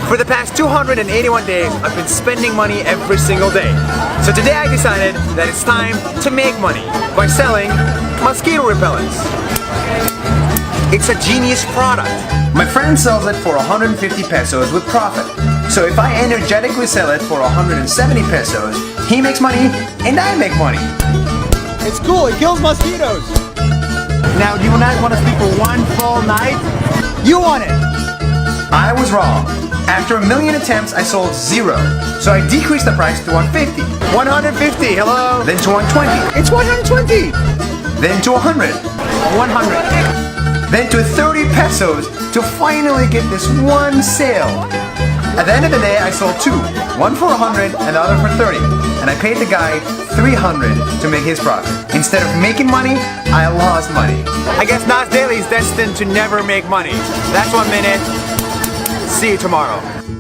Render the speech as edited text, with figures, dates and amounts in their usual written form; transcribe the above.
For the past 281 days, I've been spending money every single day. So today I decided that it's time to make money by selling mosquito repellents. It's a genius product. My friend sells it for 150 pesos with profit. So if I energetically sell it for 170 pesos, he makes money and I make money. It's cool, it kills mosquitoes. Now, do you not want to sleep for one full night? You want it. I was wrong. After a million attempts, I sold 0. So I decreased the price to 150. 150, hello? Then to 120. It's 120. Then to 100. 100. Then to 30 pesos to finally get this one sale. At the end of the day, I sold 2. One for 100 and the other for 30. And I paid the guy 300 to make his profit. Instead of making money, I lost money. I guess Nas Daily is destined to never make money. That's 1 minute. See you tomorrow.